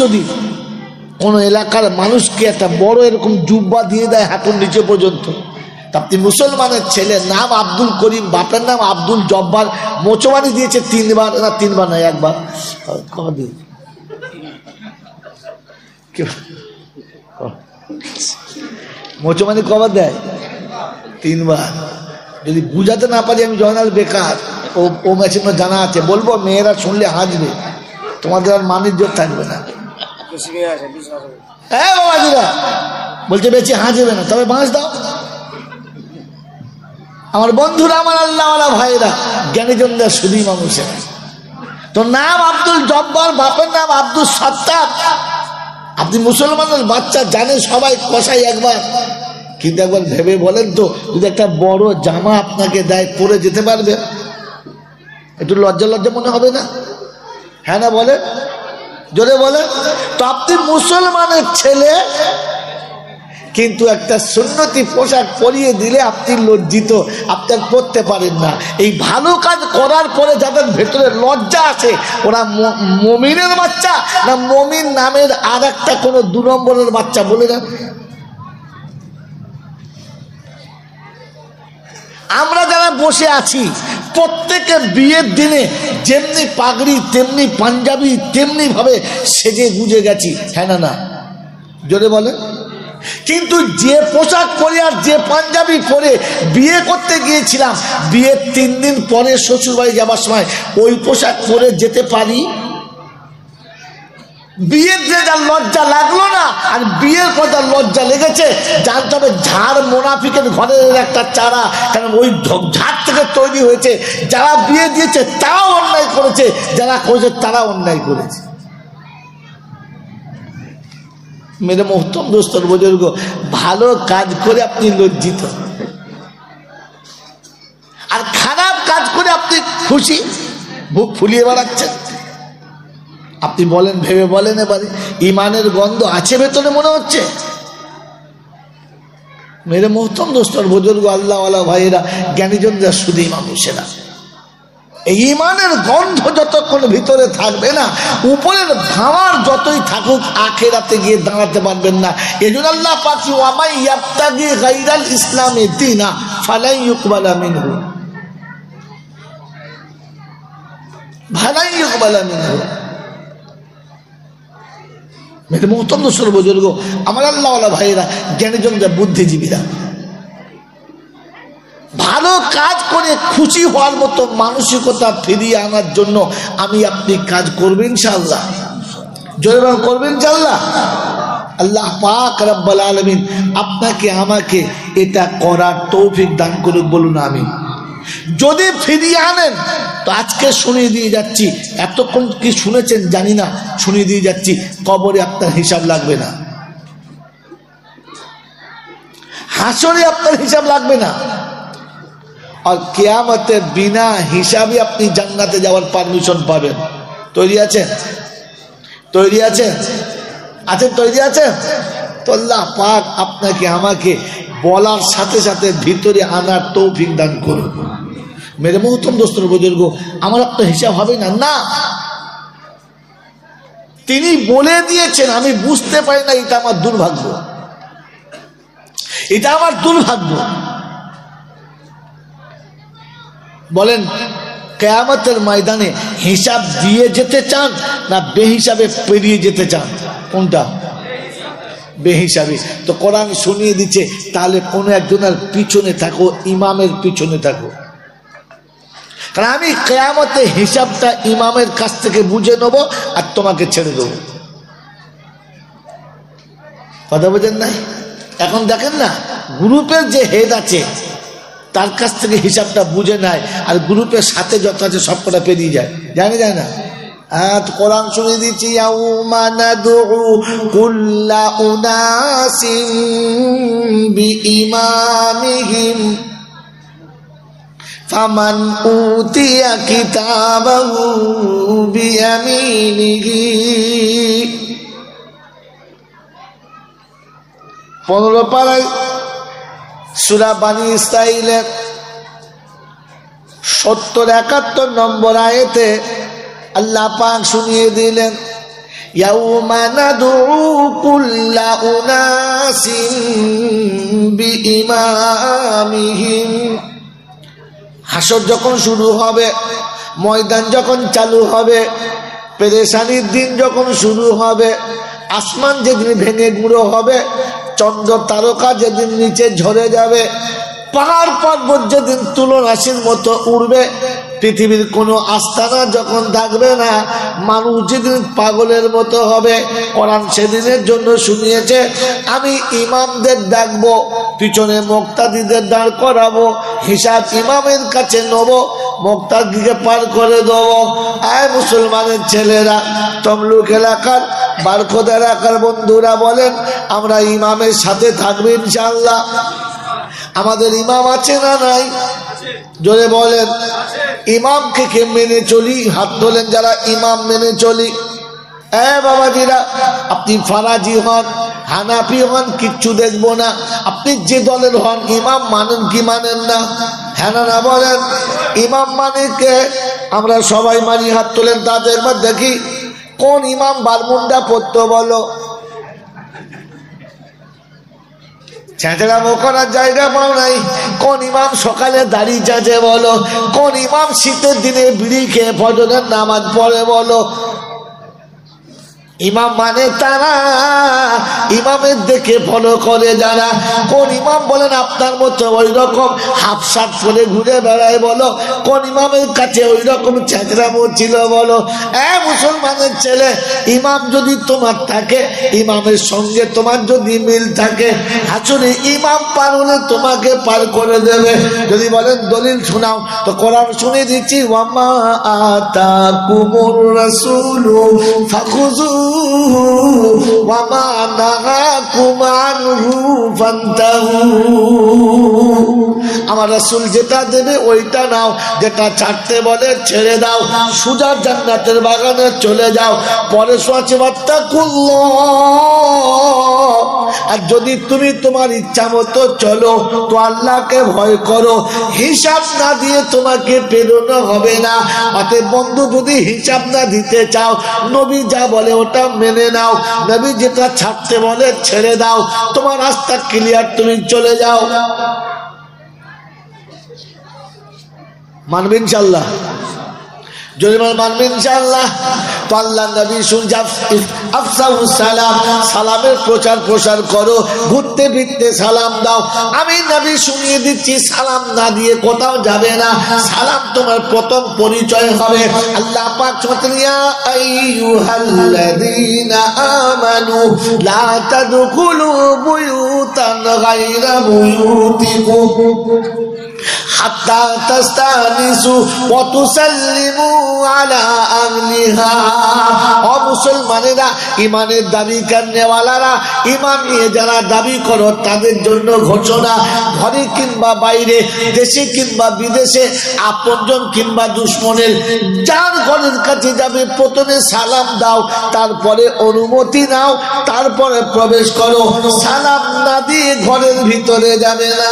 যদি কোনো এলাকার মানুষকে একটা বড় এরকম জুব্বা দিয়ে দেয় হাঁটুর নিচে পর্যন্ত, আপনি মুসলমানের ছেলে, নাম আব্দুল করিম, বাপের নাম আব্দুল জব্বার, মোচমানি দিয়েছে 3 বার, না 3 বার নয় 1 বার, কদিন মোচমানি কবার দেয়? 3 বার। যদি বুঝাতে না পারি আমি জয়নাল বেকার, ও ম্যাচে জানা আছে, বলবো মেয়েরা শুনলে হাসবে, তোমাদের আর মানিজ্য থাকবে না। হ্যাঁ বাবাজিরা বলছে বেশি হাসবে না, তবে বাঁশ দাও। আমার বন্ধুরা, আমার আল্লাহওয়ালা ভাইরা, জ্ঞানীজনরা শুধুই মানুষের। তো নাম আব্দুল জব্বার, বাপের নাম আব্দুল সত্তার। আপনি মুসলমানের বাচ্চা জানে সবাই, কষাই একবার, কিন্তু একবার ভেবে বলেন তো, যদি একটা বড় জামা আপনাকে দেয়, পরে যেতে পারবে? একটু লজ্জা লজ্জা মনে হবে না? হ্যাঁ না বলে, জোরে বলে। তো আপনি মুসলমানের ছেলে, কিন্তু একটা সুন্নতি পোশাক পরিয়ে দিলে আপনি লজ্জিত, আপনি পরতে পারেন না। এই ভালো কাজ করার পরে যাদের ভেতরে লজ্জা আছে, ওরা মমিনের বাচ্চা না মমিন নামের আর একটা কোনো 2 নম্বরের বাচ্চা? বলে দেন। আমরা যারা বসে আছি, প্রত্যেকে বিয়ের দিনে যেমনি পাগড়ি, তেমনি পাঞ্জাবি, তেমনি ভাবে সেজে গুজে গেছি, হ্যাঁ না? না, জোরে বলে। কিন্তু যে পোশাক পরে আর যে পাঞ্জাবি পরে বিয়ে করতে গিয়েছিলাম, বিয়ের 3 দিন পরে শ্বশুর বাড়ি যাবার সময় ওই পোশাক পরে যেতে পারি? বিয়ের যে যা লজ্জা লাগলো না, আর বিয়ের পর যা লজ্জা লেগেছে, জানতে হবে ঝাড় মুনাফিকের ঘরের একটা চারা। কারণ ওই ঝাড় থেকে তৈরি হয়েছে। যারা বিয়ে দিয়েছে তারাও অন্যায় করেছে, যারা করেছে তারা অন্যায় করেছে। মেরে মোহতম দোস্তর বুজুর্গ, ভালো কাজ করে আপনি লজ্জিত, আর খারাপ কাজ করে আপনি খুশি, বুক ফুলিয়ে বেড়াচ্ছেন। আপনি বলেন, ভেবে বলেন, এবারে ইমানের গন্ধ আছে ভেতরে মনে হচ্ছে? মেরে মোহতম দোস্তর বুজুর্গ, আল্লাহওয়ালা ভাইয়েরা, জ্ঞানীজনরা, শুধুই মানুষেরা, এই ইমানের গন্ধ যতক্ষণ ভিতরে থাকবে না, উপরের ভাঁড় যতই থাকুক, আখেরাতে গিয়ে দাঁড়াতে পারবেন না। এজন্য আল্লাহ পাক ওয়া মান ইয়াবতাগি গায়রাল ইসলামি দীনা ফালাই ইউকবালা মিনহু, ফালাই ইউকবালা মিনহু। মেরে মোহতরম দোস্তর বুজুর্গ, আমার আল্লাহওয়ালা ভাইয়েরা, জ্ঞানীজনরা, বুদ্ধিজীবীরা, ভালো কাজ করে খুশি হওয়ার মতো মানসিকতা ফিরিয়ে আনার জন্য আমি আপনি কাজ করবেন ইনশাআল্লাহ, জোরে করবেন ইনশাআল্লাহ। আল্লাহ পাক রব্বুল আলামিন আপনাকে আমাকে এটা করার তৌফিক দান করুক, বলুন আমিন। যদি ফিরিয়ে আনেন তো আজকে শুনিয়ে দিয়ে যাচ্ছি, এতক্ষণ কি শুনেছেন জানি না, শুনিয়ে দিয়ে যাচ্ছি, কবরে আপনার হিসাব লাগবে না, হাসরে আপনার হিসাব লাগবে না, আর কিয়ামতে বিনা হিসাবে আপনি জান্নাতে যাওয়ার পারমিশন পাবেন। তৈরি আছেন? তৈরি আছেন? আছেন? তৈরি আছেন? তো আল্লাহ পাক আপনাকে আমাকে বলার সাথে সাথে ভিতরে আনার তৌফিক দান করুন। মেরে মোহতরম দোস্তর বুজুর্গ, আমার আপনার হিসাব হবে না, না, তিনি বলে দিয়েছেন, আমি বুঝতে পারি না, এটা আমার দুর্ভাগ্য, এটা আমার দুর্ভাগ্য। বলেন, কিয়ামতের ময়দানে হিসাব দিয়ে যেতে চান না বেহিসাবে পেরিয়ে যেতে চান? কোনটা? বেহিসাবে। তো কোরআন শুনিয়ে দিচ্ছে, তাহলে কোনো একজনের পিছনে থাকো, ইমামের পিছনে থাকো, কারণ আমি কিয়ামতে হিসাবটা ইমামের কাছ থেকে বুঝে নেব আর তোমাকে ছেড়ে দেবো। কথা বোঝেন নাই? এখন দেখেন না, গ্রুপের যে হেড আছে তার কাছ থেকে হিসাবটা বুঝে নেয়, আর গ্রুপের সাথে যত আছে সব কটা পেরিয়ে যায়, যায় না? কোরআন শুনিয়ে দিচ্ছি, ইয়াউমা নাদউ কুল্লা উনাসিন বিইমামিহিম ফামান উতিয়া কিতাবাহু বিয়ামিনিহি। 15 পারায় সূরা বানী ইসরাঈলের 70-71 নম্বর আয়াতে আল্লাহ পাক শুনিয়ে দিলেন, ইয়াউমা নাদউ কুল্লা উনাসিন বিইমামিহিম। হাসর যখন শুরু হবে, ময়দান যখন চালু হবে, পেরেশানির দিন যখন শুরু হবে, আসমান যেদিন ভেঙে গুঁড়ো হবে, চন্দ্র তারকা যেদিন নিচে ঝরে যাবে, পাহাড় পর্বত যেদিন তুলো রাশির মতো উড়বে, পৃথিবীর কোনো আস্তানা যখন থাকবে না, মানুষ যেদিন পাগলের মতো হবে। কোরআন সেদিনের জন্য শুনিয়েছে, আমি ইমামদের ডাকবো, পিছনে মুক্তাদিদের দাঁড় করাবো, হিসাব ইমামের কাছে নেব, মুক্তাদিকে পার করে দেবো। আয় মুসলমানের ছেলেরা, তমলুক এলাকার বারকোদ এলাকার বন্ধুরা বলেন, আমরা ইমামের সাথে থাকবো ইনশাআল্লাহ। আমাদের ইমাম আছে না নাই? জোরে বলেন। ইমামকে কে মেনে চলি? হাত তোলেন যারা ইমাম মেনে চলি। বাবাজিরা, আপনি ফারাজি হন, হানাফি হন, কিচ্ছু দেখবো না। আপনি যে দলের হন, ইমাম মানেন কি মানেন না? হ্যাঁ না বলেন। ইমাম মানে কে? আমরা সবাই মানি, হাত তোলেন। তাদের একবার দেখি কোন ইমাম বারমুন্ডা পড়তো বলো। চেঁচড়ামো করার জায়গা পাও নাই। কোন ইমাম সকালে দাড়ি চাঁচে বলো? কোন ইমাম শীতের দিনে বিড়ি খেয়ে ফজরের নামাজ পড়ে বলো? ইমাম মানে তারা, ইমামের দেখে ফলো করে যারা। কোন ইমাম বলেন আপনার মতো ওই রকম হাফ শার্ট পরে ঘুরে বেড়ায় বলো? কোন ইমামের কাছে ওই রকম ছেঁচড়ামো ছিল বলো? মুসলমানের ছেলে, ইমাম যদি তোমার থাকে, ইমামের সঙ্গে তোমার যদি মিল থাকে, আসলে ইমাম পার হলে তোমাকে পার করে দেবে। যদি বলেন দলিল শোনাও, তো কোরআন শুনে দিচ্ছি, ওয়ামা আতাকুমুর রাসূলু ফাখুযু ওয়ামা নাহাকুম আনহু ফান্তাহু। আমার রাসূল যেটা দেবে ওইটা নাও, যেটা ছাড়তে বলে ছেড়ে দাও, সুজা জান্নাতের বাগানে চলে যাও। পরে সোয়াচে বাত্তাকুল্লাহ। আর যদি তুমি তোমার ইচ্ছা মতো চলো, তো আল্লাহকে ভয় করো, হিসাব না দিয়ে তোমাকে প্রেরণা হবে না। অতএব বন্ধু, যদি হিসাব না দিতে চাও, নবী যা বলে ওটা মেনে নাও, নবী যেটা ছাড়তে বলে ছেড়ে দাও, তোমার রাস্তা ক্লিয়ার, তুমি চলে যাও। মানবেন ইনশাআল্লাহ? জরিমানা মানবেন ইনশাআল্লাহ? তো আল্লাহ নবী সালাম, সালামের প্রচার প্রসার করো, ঘুরতে ফিরতে সালাম দাও। আমি নবী শুনিয়ে দিচ্ছি, সালাম না দিয়ে কোথাও যাবে না। সালাম তোমার প্রথম পরিচয় হবে। আল্লাহ পাক ইয়া আইয়ুহাল্লাযীনা আমানু লা তাদখুলু বুয়ুতান গায়রা বুয়ুতিকুম হাত্তা তাস্তানিসু ওয়া তুসাল্লিমু আলা আহলিহা। ও মুসলমানেরা, ইমানের দাবি করনেওয়ালারা, ইমান নিয়ে যারা দাবি করো, তাদের জন্য ঘোষণা, ঘরে কিংবা বাইরে, দেশে কিংবা বিদেশে, আপনজন কিংবা দুশমনের, যার ঘরের কাছে যাবে প্রথমে সালাম দাও, তারপরে অনুমতি নাও, তারপরে প্রবেশ করো। সালাম না দিয়ে ঘরের ভিতরে যাবে না।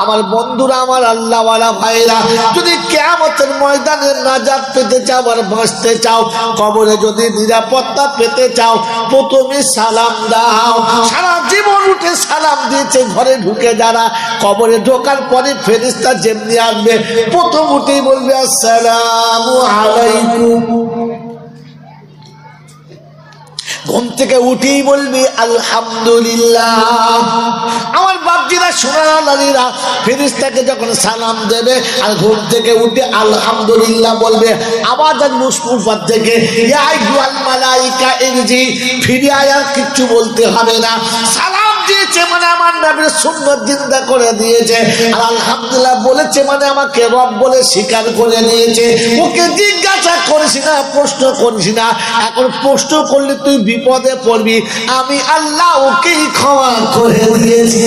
আমার বন্ধুরা, আমার আল্লাহওয়ালা ভাইরা, যদি কিয়ামতের ময়দানে নাজাত পেতে চাও আর বাঁচতে চাও, কবরে যদি নিরাপত্তা পেতে চাও, প্রথমে সালাম দাও। সারা জীবন উঠে সালাম দিয়েছে ঘরে ঢুকে যারা, কবরে ঢোকার পরে ফেরেশতা যেমনি আসবে, প্রথম উঠেই বলবে আসসালামু আলাইকুম। ঘুম থেকে উঠেই বলবি আলহামদুলিল্লাহ। আমার বাপজিরা, সোনার লালীরা, ফেরেশতাকে যখন সালাম দেবে আর ঘুম থেকে উঠে আলহামদুলিল্লাহ বলবে, আওয়াজ মুসফুফাত থেকে ইয়া আইয়ুহাল মালাইকা ইরজি, ফিরে আয়ার কিচ্ছু বলতে হবে না। সালাম দিয়েছে মানে আমার নবীর সুন্নাত জিন্দা করে দিয়েছে, আর আলহামদুলিল্লাহ বলেছে মানে আমাকে রব বলে স্বীকার করে নিয়েছে। ওকে জিজ্ঞাসা করিস না, প্রশ্ন করিস না। এখন প্রশ্ন করলে তুই বিপদে পড়বি। আমি আল্লাহ ওকেই ক্ষমা করে দিয়েছি।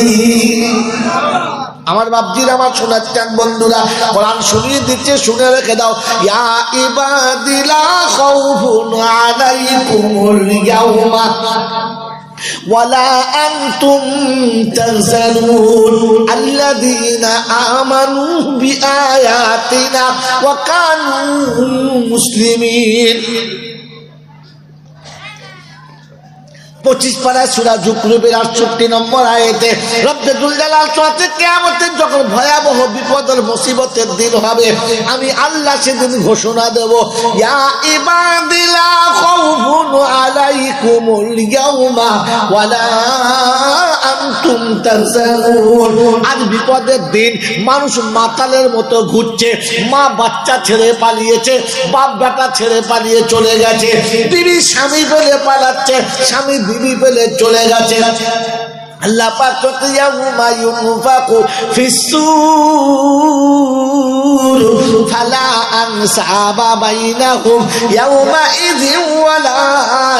আমার বাপজির, আমার শোনার চান বন্ধুরা, কোরআন শুনিয়ে দিচ্ছে, শুনে রেখে দাও। ইয়া ইবাদি লা খাউফুন আলাইকুমুল ইয়াওমা ওয়ালা আনতুম তাহজানুন আল্লাযীনা আমানু বিআয়াতিনা ওয়া কানু মুসলিমিন। 25 পারা সূরা যুকরুবের 68 নম্বর আয়াতে রব্বুল জালাল চলতে কিয়ামতের যখন ভয়াবহ বিপদের মুসিবতের দিন হবে, আমি আল্লাহ সেদিন ঘোষণা দেব, ইয়া ইবাদি লা খাউফুন আলাইকুমুল ইয়াউমা ওয়ালা আনতুম তাহজানুন। আজ বিপদের দিন, মানুষ মাতালের মতো ঘুরছে, মা বাচ্চা ছেড়ে পালিয়েছে, বাপ বেটা ছেড়ে পালিয়ে চলে গেছে, বিবি স্বামী ফেলে পালাচ্ছে, স্বামী বিবি ফেলে চলে গেছে। আল্লাহ পাক বলতে ইয়াউমা ইউনফাকু ফিস-সূর ফালা আনসাবা বাইনাহুম ইয়াউমা ইযিন ওয়ালা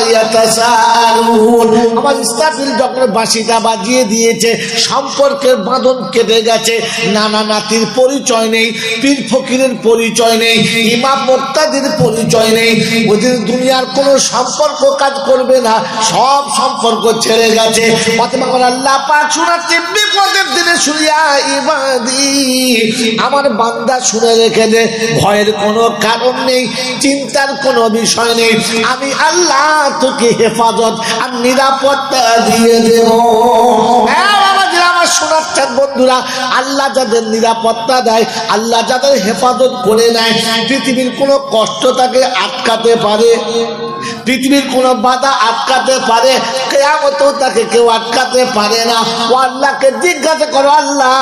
ইয়াতাসালুন। আমার ইসরাফিল যখন বাঁশিটা বাজিয়ে দিয়েছে, সম্পর্কের বাঁধন কেটে গেছে, নানা নাতির পরিচয় নেই, পীর ফকিরের পরিচয় নেই, ইমাম মুক্তাদির পরিচয় নেই, ওদের দুনিয়ার কোনো সম্পর্ক কাজ করবে না, সব সম্পর্ক ছেড়ে গেছে। আল্লাহ পাক শোনাচ্ছে বিপদের দিনে, শুনিয়া ইবাদি, আমার বান্দা শুনে রেখে দে, ভয়ের কোনো কারণ নেই, চিন্তার কোনো বিষয় নেই, আমি আল্লাহ তোকে হেফাজত আর নিরাপত্তা দিয়ে দেব। আমার শোনাচ্ছেন বন্ধুরা, আল্লাহ যাদের নিরাপত্তা দেয়, আল্লাহ যাদের হেফাজত করে নেয়, পৃথিবীর কোনো কষ্ট তাকে আটকাতে পারে, পৃথিবীর কোনো বাধা আটকাতে পারে, কিয়ামতেও তাকে কেউ আটকাতে পারে না। ও আল্লাহকে জিজ্ঞাসা করো, আল্লাহ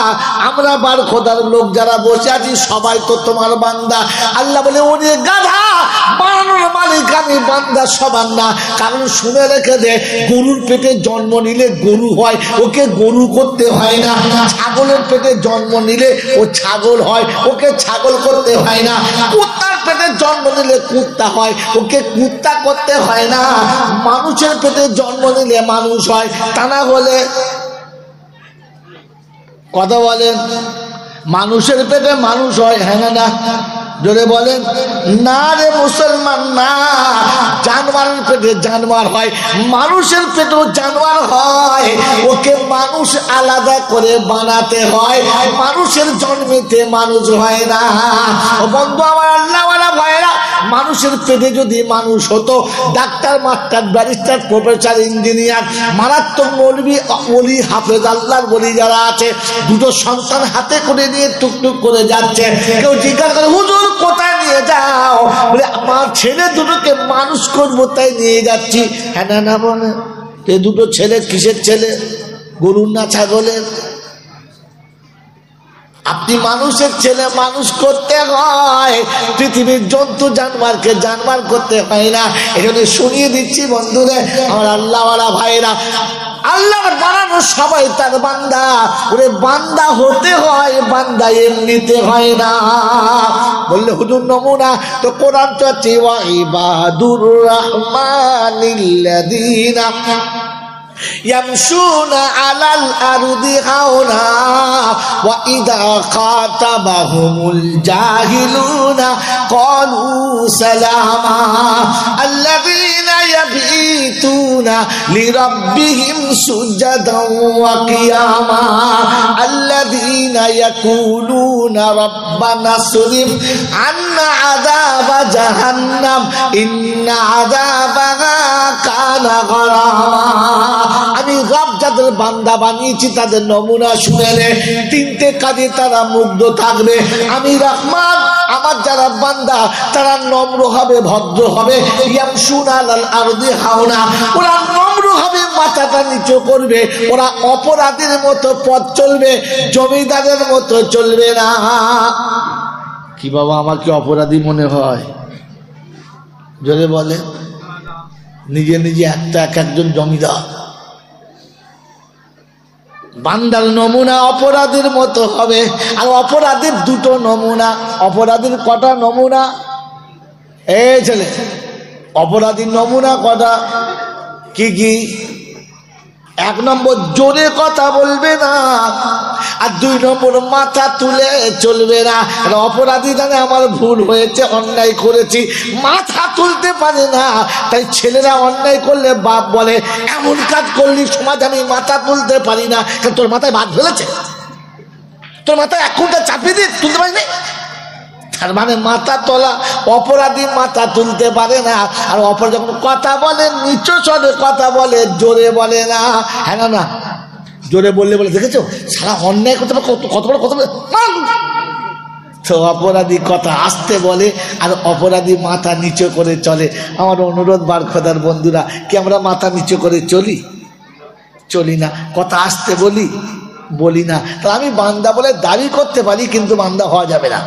আমরা বার খোদার লোক যারা বসে আছি সবাই তো তোমার বান্দা। আল্লাহ বলে, ওরে গাধা, বানানোর মালিক আমি, বান্দা সবার না। কারণ শুনে রেখে দে, গরুর পেটে জন্ম নিলে গরু হয়, ওকে গরু করতে হয় না। ছাগলের পেটে জন্ম নিলে ও ছাগল হয়, ওকে ছাগল করতে হয় না। কুত্তার পেটে জন্ম নিলে কুত্তা হয়, ওকে কুত্তা করতে হয় না। মানুষের পেটে জন্ম নিলে মানুষ হয়, তা না হলে কথা বলেন, মানুষের পেটে মানুষ হয়, হ্যাঁ না না? জোরে বলেন না রে মুসলমান, না। জানোয়ারের পেটে জানোয়ার হয়, মানুষের পেটেও জানোয়ার হয়, ওকে মানুষ আলাদা করে বানাতে হয়, মানুষের জন্মেতে মানুষ হয় না। ও বন্ধু আমার, আল্লাহওয়ালা ভাইরা, মানুষের পেটে যদি মানুষ হতো, doctor, master, barrister, professor, engineer, মারাত্মক মৌলবি, ওলি, হাফেজ, আল্লাহর বলি যারা আছে, দুটো সন্তান হাতে করে নিয়ে টুকটুক করে যাচ্ছে, কেউ জিজ্ঞাসা করে, হুজুর কোথায় নিয়ে যাও? বলে আমার ছেলে দুটোকে মানুষ করবো তাই নিয়ে যাচ্ছি। হ্যাঁ না না বলে, এ দুটো ছেলে কিসের ছেলে? গরুর না ছাগলের? আপনি মানুষের ছেলে মানুষ করতে হয়, পৃথিবীর জন্তু জানোয়ারকে জানোয়ার করতে হয় না। এখানে শুনিয়ে দিচ্ছি বন্ধুরে আমার আল্লাহওয়ালা ভাইরা, আল্লাহর বানানো সবাই তার বান্দা। ওরে বান্দা হতে হয়, বান্দা এমনিতে হয় না। বললে হুজুর নমুনা তো কোরআন তো আছে, ওয়া ইবাদুর রাহমানিল্লাযীনা ইয়ামশুনা আলাল আরদি হাওনা ওয়া ইযা খাতাবাহুমুল জাহিলুনা ক্বালু সালামা আল্লাযীনা ইয়াবিতুনা লিরাব্বিহিম সুজদান ওয়া কিয়ামা আল্লাযীনা ইয়াকুলুনা রাব্বানা সরিফ আন্না আযাবা জাহান্নাম ইন্না আযাবাহা কানা গরামা। আমি রব যাদের বান্দা বানিয়েছি তাদের নমুনা শুনে নে, তিনটে কাজে তারা মুগ্ধ থাকবে। আমি রহমান, আমার যারা বান্দা তারা নম্র হবে, ভদ্র হবে। ইয়ামশুনা আলাল আরদি হাওনা, ওরা নম্র হবে, মাথাটা নিচু করবে, ওরা অপরাধীর মতো পথ চলবে, জমিদারের মতো চলবে না। কি বাবা, আমাকে অপরাধী মনে হয়? জোরে বলে, নিজে নিজে একটা এক একজন জমিদার। বান্দার নমুনা অপরাধীর মতো হবে। আর অপরাধীর দুটো নমুনা। অপরাধীর কটা নমুনা? এই ছেলে, অপরাধীর নমুনা কটা? কি কি? 1 নম্বর, জোরে কথা বলবে না। আর 2 নম্বর, মাথা তুলে চলবে না। অপরাধী জানে আমার ভুল হয়েছে, অন্যায় করেছি, মাথা তুলতে পারে না। তাই ছেলেরা অন্যায় করলে বাপ বলে, এমন কাজ করলি সমাজ আমি মাথা তুলতে পারি না। তোর মাথায় ভাত ফেলেছে, তোর মাথায় 1 ঘন্টা চাপিয়ে দিয়ে তুলতে পারিনি, তার মানে মাথা তোলা, অপরাধী মাথা তুলতে পারে না। আর অপরাধ যখন কথা বলে নিচু স্বরে কথা বলে, জোরে বলে না। হ্যাঁ না, জোরে বললে বলে দেখেছো সারা অন্যায় করতে কত বড় কথা বলে। তো অপরাধী কথা আস্তে বলে, আর অপরাধী মাথা নিচু করে চলে। আমার অনুরোধ বারখোদার বন্ধুরা, কি আমরা মাথা নিচু করে চলি? চলি না। কথা আস্তে বলি না। তা আমি বান্দা বলে দাবি করতে পারি, কিন্তু বান্দা হওয়া যাবে না।